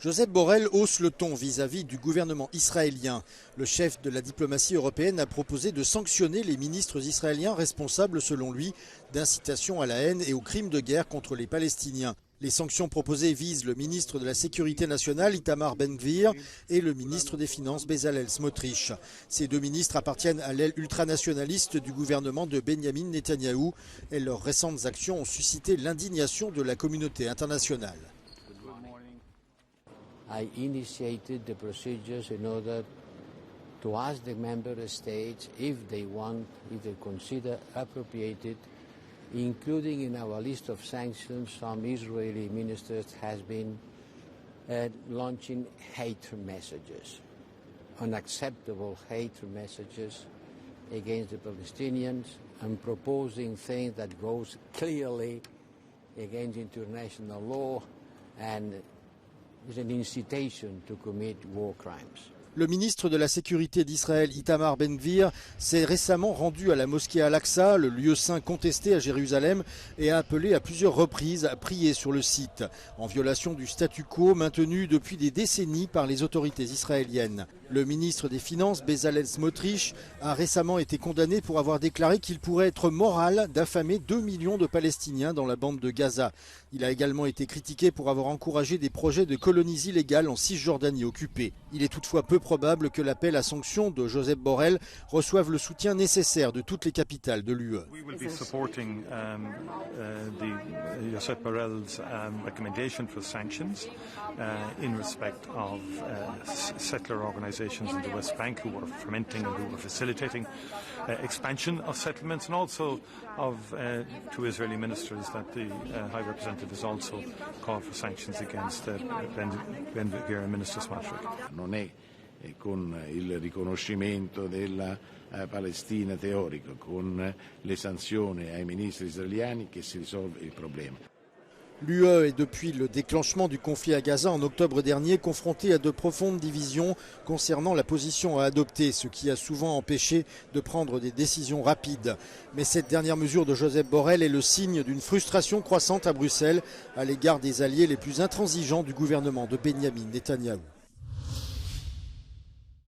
Josep Borrell hausse le ton vis-à-vis du gouvernement israélien. Le chef de la diplomatie européenne a proposé de sanctionner les ministres israéliens responsables, selon lui, d'incitation à la haine et aux crimes de guerre contre les Palestiniens. Les sanctions proposées visent le ministre de la Sécurité nationale, Itamar Ben-Gvir, et le ministre des Finances, Bezalel Smotrich. Ces deux ministres appartiennent à l'aile ultranationaliste du gouvernement de Benyamin Netanyahou et leurs récentes actions ont suscité l'indignation de la communauté internationale. I initiated the procedures in order to ask the member states if they consider appropriate, including in our list of sanctions, some Israeli ministers has been launching hate messages, unacceptable hate messages against the Palestinians and proposing things that goes clearly against international law and is an incitation to commit war crimes. Le ministre de la Sécurité d'Israël, Itamar Ben-Gvir, s'est récemment rendu à la mosquée Al-Aqsa, le lieu saint contesté à Jérusalem, et a appelé à plusieurs reprises à prier sur le site, en violation du statu quo maintenu depuis des décennies par les autorités israéliennes. Le ministre des Finances, Bezalel Smotrich, a récemment été condamné pour avoir déclaré qu'il pourrait être moral d'affamer 2 millions de Palestiniens dans la bande de Gaza. Il a également été critiqué pour avoir encouragé des projets de colonies illégales en Cisjordanie occupée. Il est toutefois peu probable que l'appel à sanctions de Josep Borrell reçoive le soutien nécessaire de toutes les capitales de l'UE. We will be supporting Josep Borrell's recommendation for sanctions in respect of settler organizations in the West Bank who were fomenting and who were facilitating expansion of settlements, and also of two Israeli ministers that the High Representative has also called for sanctions against Ben-Gvir and Minister Smotrich. Non è con il riconoscimento della Palestina teorico, con le sanzioni ai ministri israeliani che si risolve il problema. L'UE est depuis le déclenchement du conflit à Gaza en octobre dernier confrontée à de profondes divisions concernant la position à adopter, ce qui a souvent empêché de prendre des décisions rapides. Mais cette dernière mesure de Josep Borrell est le signe d'une frustration croissante à Bruxelles à l'égard des alliés les plus intransigeants du gouvernement de Benyamin Netanyahou.